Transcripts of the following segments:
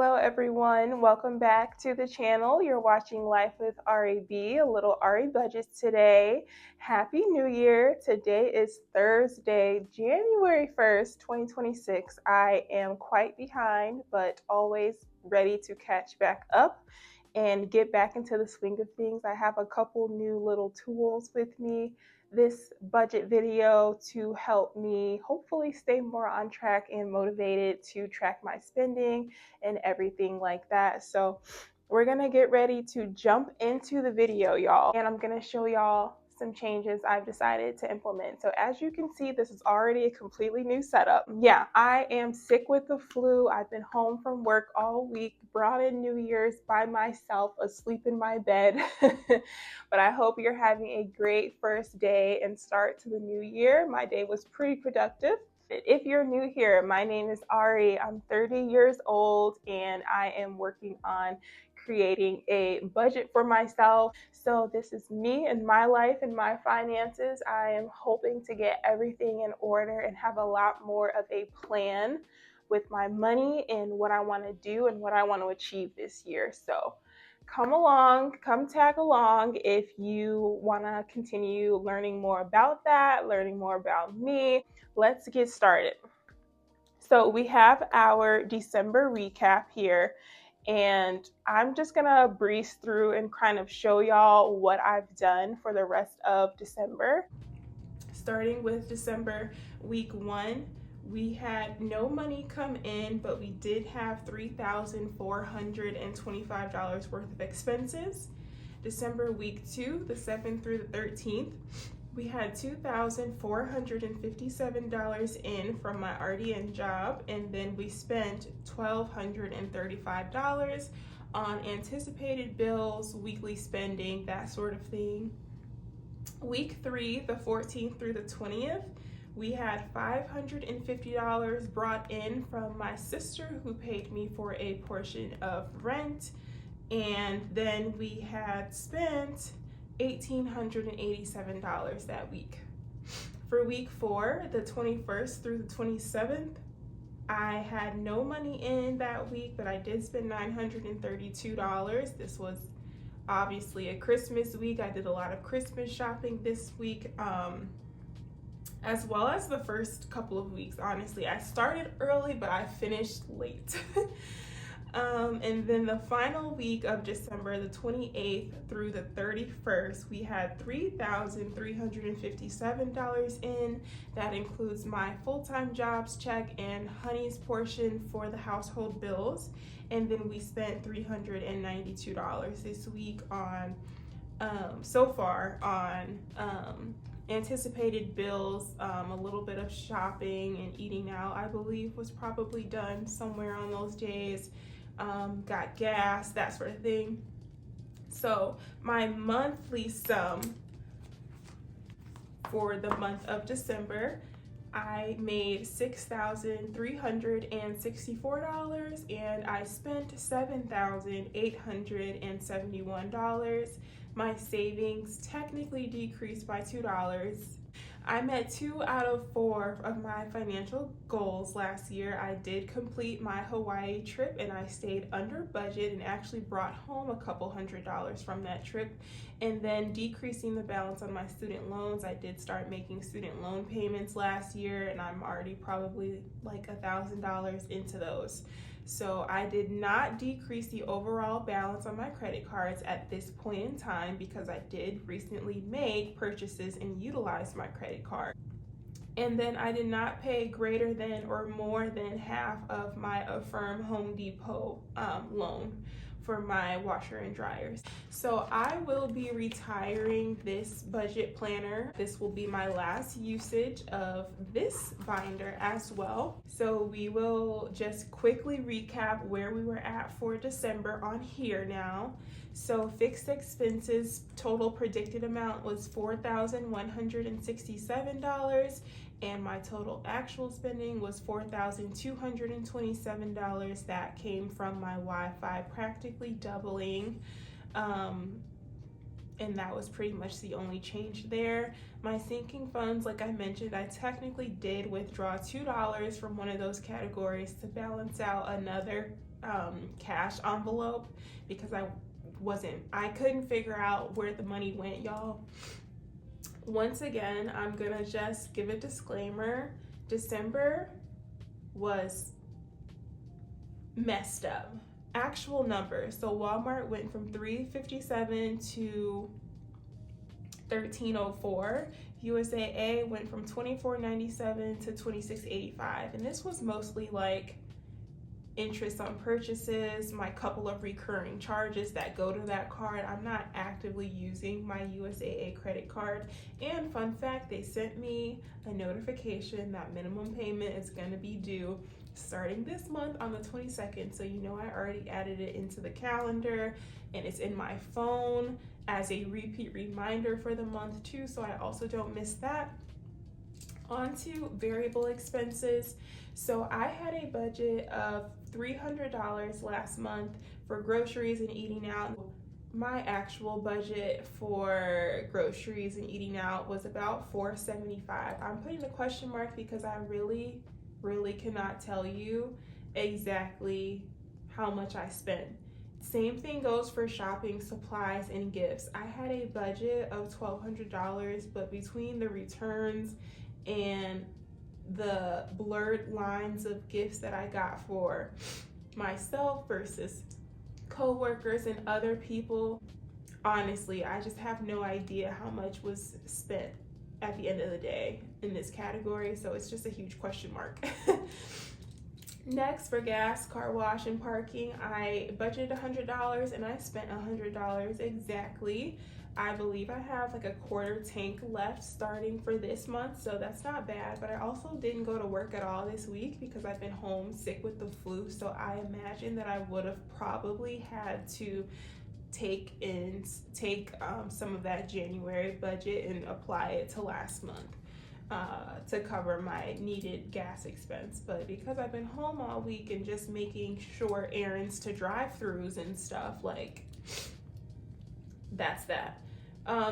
Hello everyone, welcome back to the channel. You're watching Life with RAB, a little RA Budgets today. Happy New Year. Today is Thursday, January 1st, 2026. I am quite behind, but always ready to catch back up and get back into the swing of things. I have a couple new little tools with me this budget video to help me hopefully stay more on track and motivated to track my spending and everything like that. So we're gonna get ready to jump into the video, y'all, and I'm gonna show y'all some changes I've decided to implement. So as you can see, this is already a completely new setup. Yeah, I am sick with the flu. I've been home from work all week, brought in New Year's by myself, asleep in my bed. But I hope you're having a great first day and start to the new year. My day was pretty productive. If you're new here, my name is Ari. I'm 30 years old and I am working on creating a budget for myself. So this is me and my life and my finances. I am hoping to get everything in order and have a lot more of a plan with my money and what I want to do and what I want to achieve this year. So come along, come tag along if you want to continue learning more about that, learning more about me. Let's get started. So we have our December recap here, and I'm just gonna breeze through and kind of show y'all what I've done for the rest of December. Starting with December week 1, we had no money come in, but we did have $3,425 worth of expenses. December week 2, the 7th through the 13th, we had $2,457 in from my RDN job, and then we spent $1,235 on anticipated bills, weekly spending, that sort of thing. Week 3, the 14th through the 20th, we had $550 brought in from my sister, who paid me for a portion of rent, and then we had spent $1,887 that week. For week 4, the 21st through the 27th, I had no money in that week, but I did spend $932. This was obviously a Christmas week. I did a lot of Christmas shopping this week, as well as the first couple of weeks. Honestly, I started early, but I finished late. And then the final week of December, the 28th through the 31st, we had $3,357 in. That includes my full-time jobs check and Honey's portion for the household bills. And then we spent $392 this week on, so far on anticipated bills, a little bit of shopping and eating out, I believe, was probably done somewhere on those days. Got gas, that sort of thing. So my monthly sum for the month of December, I made $6,364 and I spent $7,871. My savings technically decreased by $2. I met 2 out of 4 of my financial goals last year. I did complete my Hawaii trip and I stayed under budget and actually brought home a couple $100s from that trip. And then decreasing the balance on my student loans. I did start making student loan payments last year and I'm already probably like $1,000 into those. So I did not decrease the overall balance on my credit cards at this point in time because I did recently make purchases and utilize my credit card. And then I did not pay greater than or more than half of my Affirm Home Depot loan for my washer and dryers. So I will be retiring this budget planner. This will be my last usage of this binder as well. So we will just quickly recap where we were at for December on here now. So fixed expenses, total predicted amount was $4,167, and my total actual spending was $4,227. That came from my Wi-Fi practically doubling, and that was pretty much the only change there. My sinking funds, like I mentioned, I technically did withdraw $2 from one of those categories to balance out another cash envelope because I couldn't figure out where the money went, y'all. Once again, I'm gonna just give a disclaimer. December was messed up. Actual numbers. So Walmart went from $3.57 to $13.04. USAA went from $24.97 to $26.85. And this was mostly like interest on purchases, my couple of recurring charges that go to that card. I'm not actively using my USAA credit card. And fun fact, they sent me a notification that minimum payment is going to be due starting this month on the 22nd. So you know I already added it into the calendar, and it's in my phone as a repeat reminder for the month too, so I also don't miss that. On to variable expenses. So I had a budget of $300 last month for groceries and eating out. My actual budget for groceries and eating out was about $475. I'm putting the question mark because I really cannot tell you exactly how much I spent. Same thing goes for shopping, supplies, and gifts. I had a budget of $1,200, but between the returns and the blurred lines of gifts that I got for myself versus coworkers and other people, honestly, I just have no idea how much was spent at the end of the day in this category, so it's just a huge question mark. Next, for gas, car wash, and parking, I budgeted $100 and I spent $100 exactly. I believe I have like a quarter tank left starting for this month, so that's not bad. But I also didn't go to work at all this week because I've been home sick with the flu, so I imagine that I would have probably had to take some of that January budget and apply it to last month to cover my needed gas expense. But because I've been home all week and just making short errands to drive-throughs and stuff, like, that's that.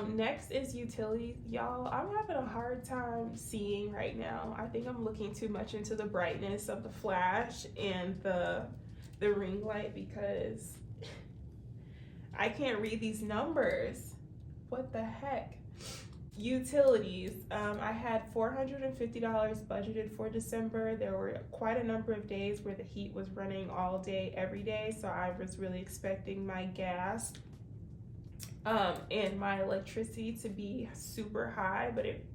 Next is utilities. Y'all, I'm having a hard time seeing right now. I think I'm looking too much into the brightness of the flash and the ring light because I can't read these numbers. What the heck? Utilities. I had $450 budgeted for December. There were quite a number of days where the heat was running all day, every day, so I was really expecting my gas and my electricity to be super high, but it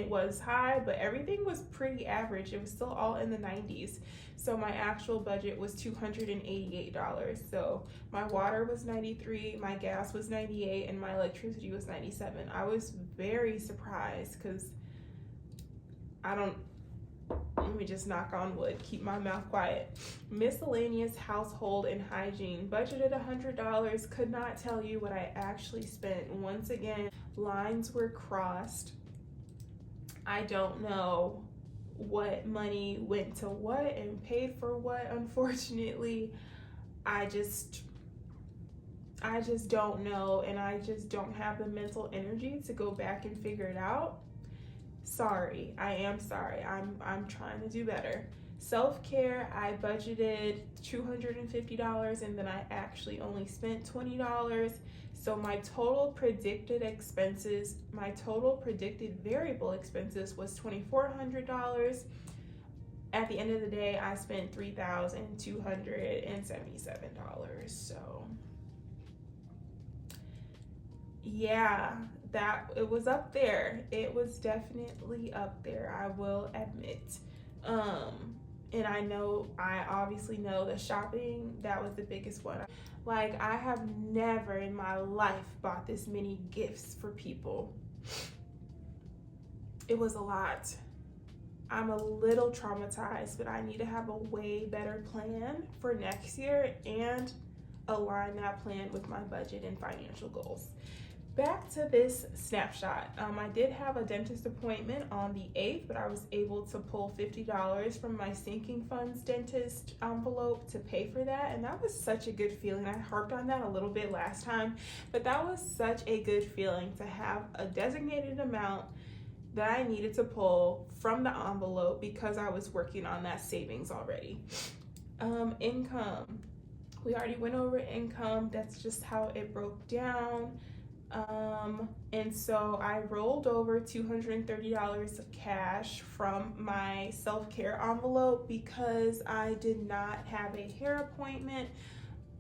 was high, but everything was pretty average. It was still all in the 90s. So my actual budget was $288. So my water was $93, my gas was $98, and my electricity was $97. I was very surprised because let me just knock on wood, keep my mouth quiet. Miscellaneous household and hygiene, budgeted $100, could not tell you what I actually spent. Once again, lines were crossed. I don't know what money went to what and paid for what, unfortunately. I just don't know, and I just don't have the mental energy to go back and figure it out. Sorry, I am sorry. I'm trying to do better. Self-care, I budgeted $250 and then I actually only spent $20. So my total predicted variable expenses was $2,400. At the end of the day, I spent $3,277. So yeah, it was up there. It was definitely up there, I will admit. And I obviously know the shopping, that was the biggest one. Like, I have never in my life bought this many gifts for people. It was a lot. I'm a little traumatized, but I need to have a way better plan for next year and align that plan with my budget and financial goals. Back to this snapshot. I did have a dentist appointment on the 8th, but I was able to pull $50 from my sinking funds dentist envelope to pay for that, and that was such a good feeling. I harped on that a little bit last time, but that was such a good feeling to have a designated amount that I needed to pull from the envelope because I was working on that savings already. Income. We already went over income. That's just how it broke down. And so I rolled over $230 of cash from my self-care envelope because I did not have a hair appointment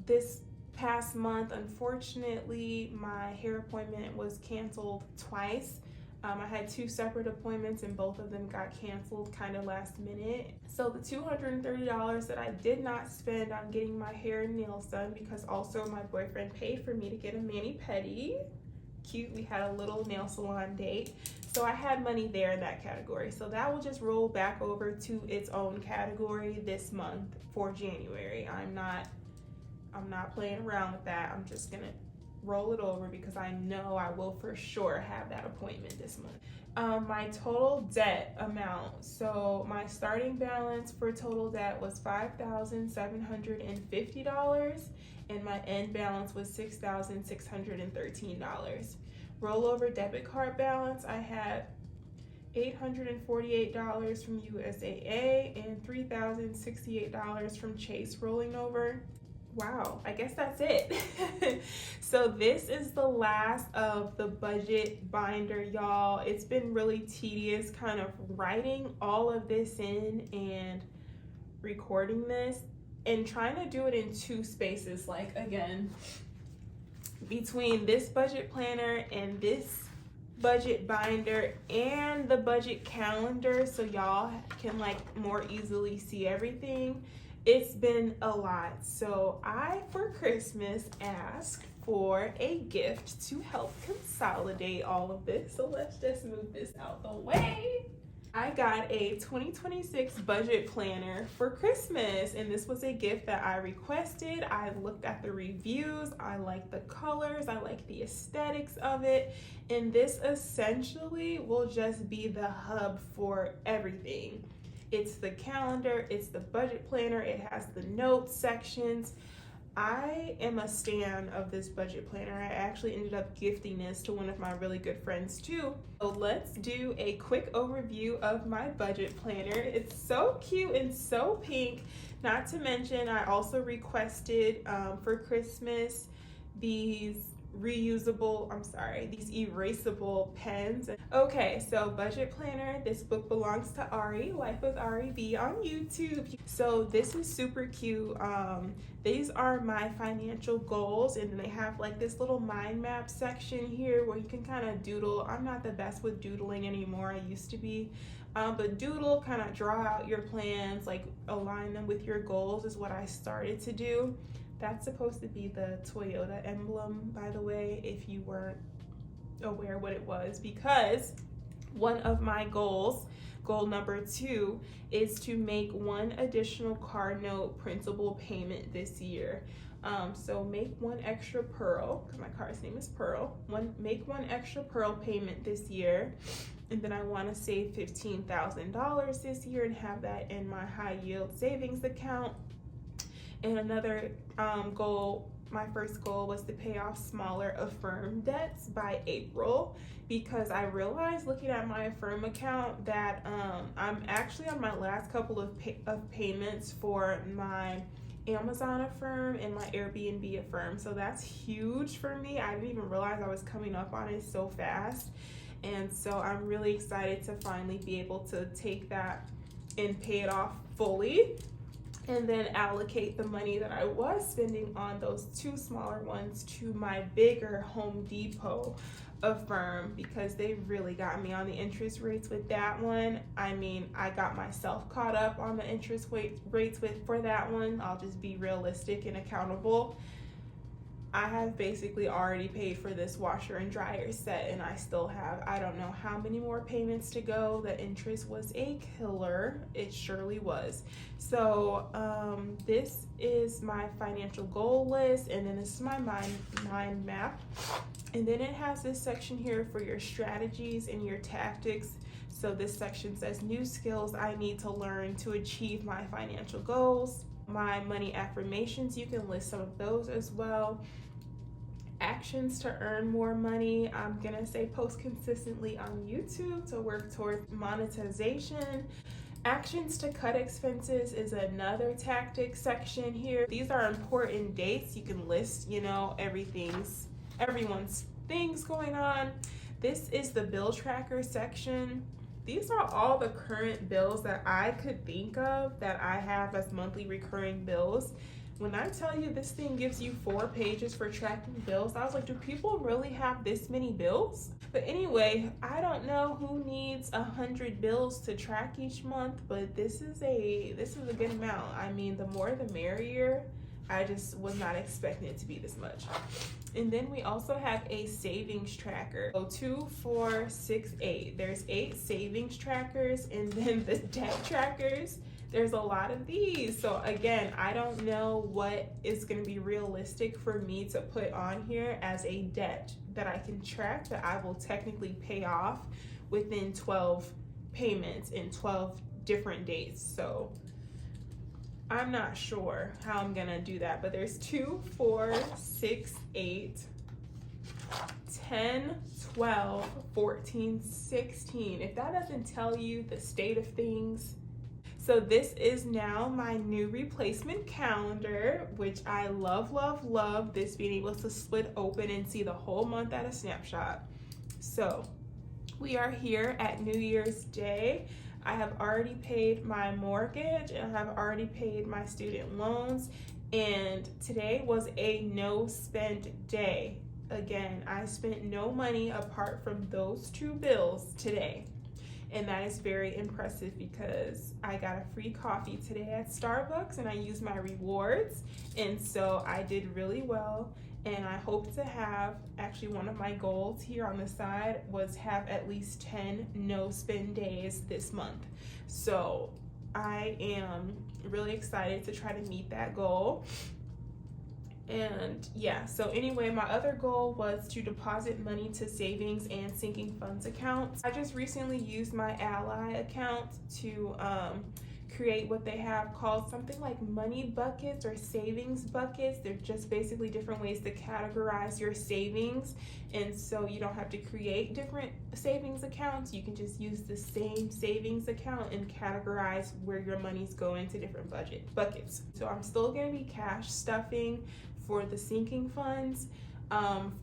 this past month. Unfortunately, my hair appointment was canceled twice. I had two separate appointments and both of them got canceled kind of last minute. So the $230 that I did not spend on getting my hair and nails done, because also my boyfriend paid for me to get a mani-pedi. Cute, we had a little nail salon date. So I had money there in that category. So that will just roll back over to its own category this month for January. I'm not playing around with that. I'm just gonna roll it over because I know I will for sure have that appointment this month. My total debt amount. So my starting balance for total debt was $5,750 and my end balance was $6,613. Rollover debit card balance, I had $848 from USAA and $3,068 from Chase rolling over. Wow, I guess that's it. So this is the last of the budget binder, y'all. It's been really tedious kind of writing all of this in and recording this and trying to do it in two spaces. Like, again, between this budget planner and this budget binder and the budget calendar, so y'all can like more easily see everything. It's been a lot. So I, for Christmas, asked for a gift to help consolidate all of this. So let's just move this out the way. I got a 2026 budget planner for Christmas, and this was a gift that I requested. I looked at the reviews, I like the colors, I like the aesthetics of it, and this essentially will just be the hub for everything. It's the calendar, it's the budget planner, it has the notes sections. I am a stan of this budget planner. I actually ended up gifting this to one of my really good friends too. So let's do a quick overview of my budget planner. It's so cute and so pink. Not to mention, I also requested for Christmas these erasable pens. Okay, so budget planner, this book belongs to Ari, Life with Ari B on YouTube. So this is super cute. These are my financial goals, and then they have like this little mind map section here where you can kind of doodle. I'm not the best with doodling anymore, I used to be. But doodle, kind of draw out your plans, like align them with your goals is what I started to do. That's supposed to be the Toyota emblem, by the way, if you weren't aware what it was, because one of my goals, goal number 2, is to make one additional car note principal payment this year. So make one extra Pearl, because my car's name is Pearl, make one extra Pearl payment this year. And then I want to save $15,000 this year and have that in my high yield savings account. And another goal, my first goal, was to pay off smaller Affirm debts by April, because I realized looking at my Affirm account that I'm actually on my last couple of payments for my Amazon Affirm and my Airbnb Affirm. So that's huge for me. I didn't even realize I was coming up on it so fast. And so I'm really excited to finally be able to take that and pay it off fully, and then allocate the money that I was spending on those two smaller ones to my bigger Home Depot Affirm, because they really got me on the interest rates with that one. I mean, I got myself caught up on the interest rates for that one. I'll just be realistic and accountable. I have basically already paid for this washer and dryer set, and I still have, I don't know how many more payments to go. The interest was a killer. It surely was. So this is my financial goal list, and then this is my mind map. And then it has this section here for your strategies and your tactics. So this section says new skills I need to learn to achieve my financial goals. My money affirmations, you can list some of those as well. Actions to earn more money, I'm gonna say post consistently on YouTube to work towards monetization. Actions to cut expenses is another tactic section here. These are important dates. You can list, everyone's things going on. This is the bill tracker section. These are all the current bills that I could think of that I have as monthly recurring bills. When I tell you this thing gives you 4 pages for tracking bills, I was like, do people really have this many bills? But anyway, I don't know who needs 100 bills to track each month, but this is a good amount. I mean, the more the merrier. I just was not expecting it to be this much. And then we also have a savings tracker. So 2, 4, 6, 8. There's 8 savings trackers, and then the debt trackers. There's a lot of these. So again, I don't know what is going to be realistic for me to put on here as a debt that I can track that I will technically pay off within 12 payments in 12 different dates. So I'm not sure how I'm gonna do that, but there's 2, 4, 6, 8, 10, 12, 14, 16. If that doesn't tell you the state of things. So this is now my new replacement calendar, which I love, love, love. This being able to split open and see the whole month at a snapshot. So we are here at New Year's Day. I have already paid my mortgage and I have already paid my student loans, and today was a no spend day. Again, I spent no money apart from those 2 bills today, and that is very impressive because I got a free coffee today at Starbucks and I used my rewards, and so I did really well. And I hope to have, actually one of my goals here on the side was have at least 10 no spend days this month. So I am really excited to try to meet that goal. And yeah, so anyway, my other goal was to deposit money to savings and sinking funds accounts. I just recently used my Ally account to create what they have called something like money buckets or savings buckets. They're just basically different ways to categorize your savings, and so you don't have to create different savings accounts. You can just use the same savings account and categorize where your money's going to different buckets. So I'm still going to be cash stuffing for the sinking funds,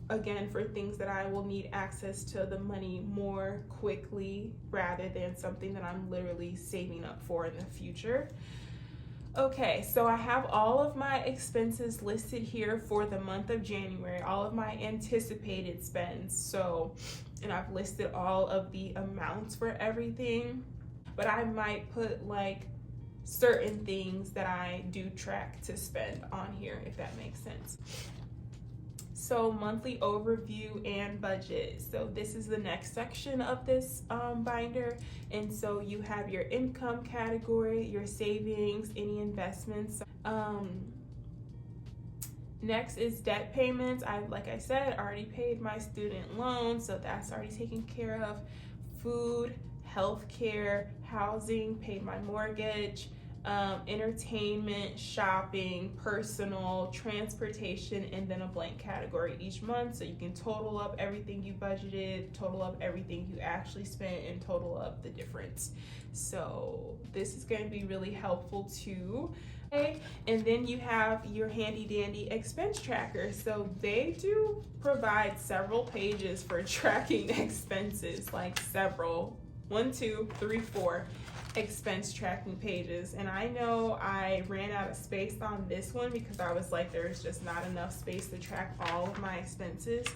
again, for things that I will need access to the money more quickly rather than something that I'm literally saving up for in the future. Okay, so I have all of my expenses listed here for the month of January, all of my anticipated spends. So, and I've listed all of the amounts for everything, but I might put like certain things that I do track to spend on here, if that makes sense. So monthly overview and budget. So this is the next section of this binder. And so you have your income category, your savings, any investments. Next is debt payments. Like I said, already paid my student loan, so that's already taken care of. Food, healthcare, housing, paid my mortgage. Entertainment, shopping, personal, transportation, and then a blank category each month, so you can total up everything you budgeted, total up everything you actually spent, and total up the difference. So this is going to be really helpful too. Okay, and then you have your handy dandy expense tracker. So they do provide several pages for tracking expenses, like several, 1, 2, 3, 4 expense tracking pages. And I know I ran out of space on this one because I was like, there's just not enough space to track all of my expenses.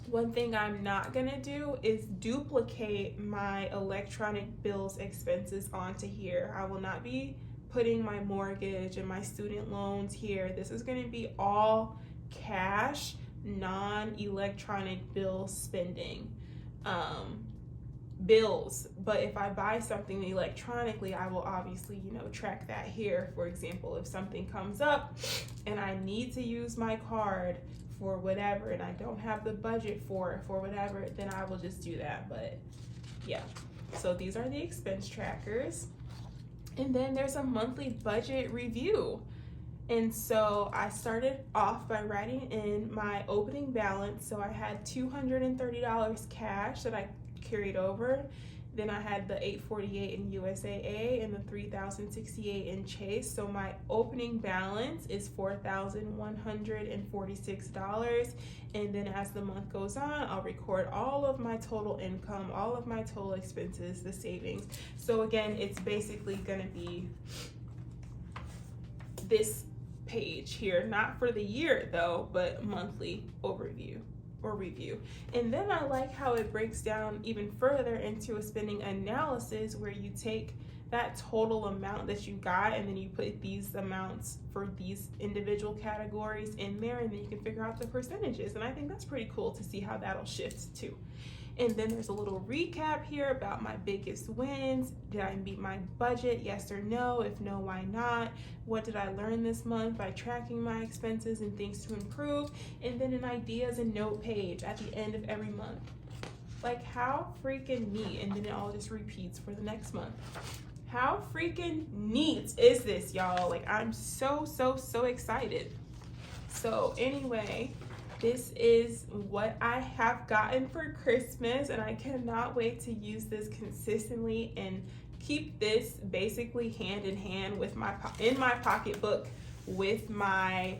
One thing I'm not gonna do is duplicate my electronic bills expenses onto here. I will not be putting my mortgage and my student loans here. This is gonna be all cash, non-electronic bill spending. Bills, but if I buy something electronically, I will obviously, track that here. For example, if something comes up and I need to use my card for whatever and I don't have the budget for whatever, then I will just do that. But yeah, so these are the expense trackers. And then there's a monthly budget review. And so I started off by writing in my opening balance. So I had $230 cash that I carried over, Then I had the $848 in USAA and the $3,068 in Chase. So my opening balance is $4,146. And then as the month goes on, I'll record all of my total income, all of my total expenses, the savings. So again, it's basically gonna be this page here, not for the year though, but monthly overview or review. And then I like how it breaks down even further into a spending analysis where you take that total amount that you got and then you put these amounts for these individual categories in there, and then you can figure out the percentages. And I think that's pretty cool to see how that'll shift too. And then there's a little recap here about my biggest wins. Did I meet my budget? Yes or no? If no, why not? What did I learn this month by tracking my expenses and things to improve? And then an ideas and note page at the end of every month. Like, how freaking neat. And then it all just repeats for the next month. How freaking neat is this, y'all? Like, I'm so excited. So anyway, this is what I have gotten for Christmas, and I cannot wait to use this consistently and keep this basically hand in hand with in my pocketbook with my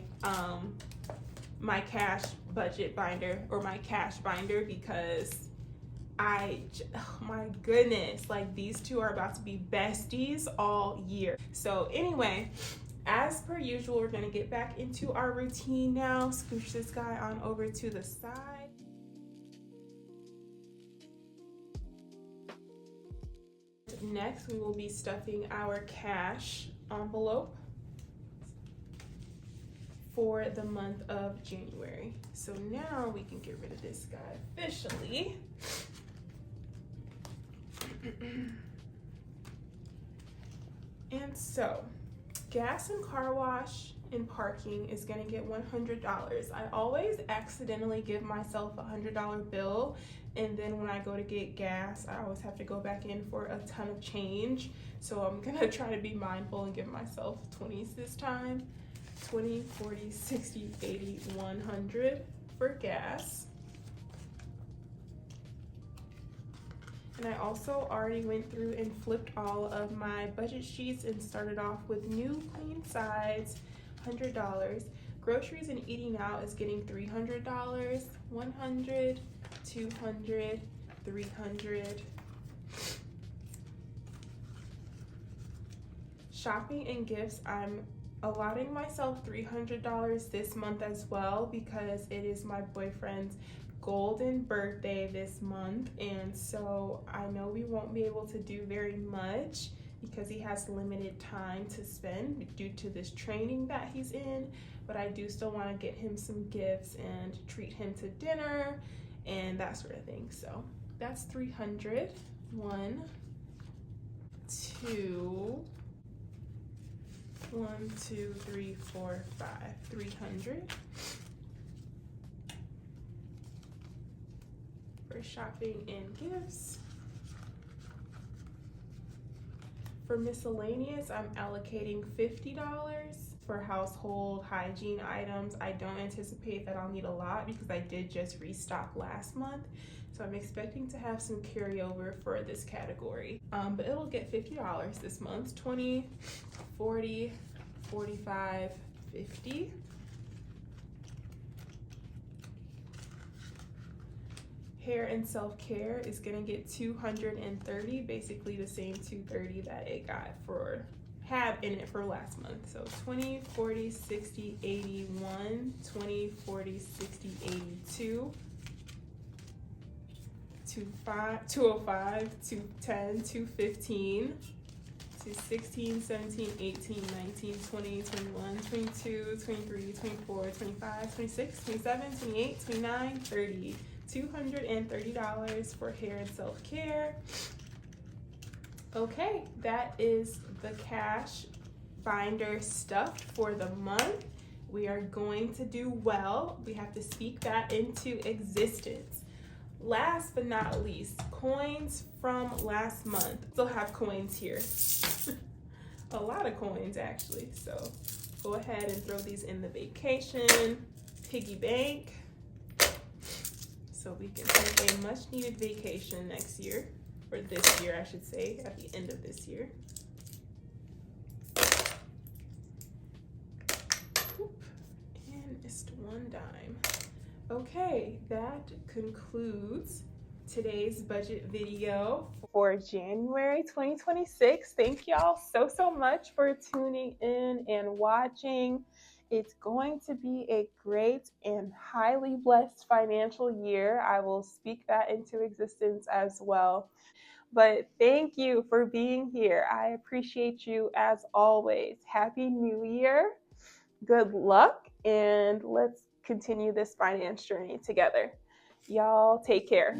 my cash budget binder or my cash binder, because oh my goodness, like these two are about to be besties all year. So anyway, as per usual, we're gonna get back into our routine now. Scooch this guy on over to the side. Next, we will be stuffing our cash envelope for the month of January. So now we can get rid of this guy officially. And so, gas and car wash and parking is gonna get $100. I always accidentally give myself a $100 bill, and then when I go to get gas, I always have to go back in for a ton of change. So I'm gonna try to be mindful and give myself 20s this time. 20, 40, 60, 80, 100 for gas. And I also already went through and flipped all of my budget sheets and started off with new clean sides, $100. Groceries and eating out is getting $300, 100, 200, 300. Shopping and gifts, I'm allotting myself $300 this month as well, because it is my boyfriend's golden birthday this month, and so I know we won't be able to do very much because he has limited time to spend due to this training that he's in, but I do still want to get him some gifts and treat him to dinner and that sort of thing. So that's 300. 1, 2, 3, 4, 5, 300. For shopping and gifts. For miscellaneous, I'm allocating $50 for household hygiene items. I don't anticipate that I'll need a lot because I did just restock last month. So I'm expecting to have some carryover for this category. But it'll get $50 this month. 20, 40, 45, 50. Hair and self-care is gonna get $230, basically the same $230 that it had in it for last month. So 20, 40, 60, 81, 20, 40, 60, 82, 205, 210, 215, 216, 17, 18, 19, 20, 21, 22, 23, 24, 25, 26, 27, 28, 29, 30. $230 for hair and self-care. Okay, that is the cash binder stuff for the month. We are going to do well. We have to speak that into existence. Last but not least, coins from last month. Still have coins here. A lot of coins actually. So go ahead and throw these in the vacation piggy bank, so we can take a much needed vacation next year. or this year, I should say, at the end of this year. Oop, and missed one dime. Okay, that concludes today's budget video for January 2026. Thank y'all so much for tuning in and watching. It's going to be a great and highly blessed financial year. I will speak that into existence as well. But thank you for being here. I appreciate you as always. Happy New Year. Good luck, and let's continue this finance journey together. Y'all take care.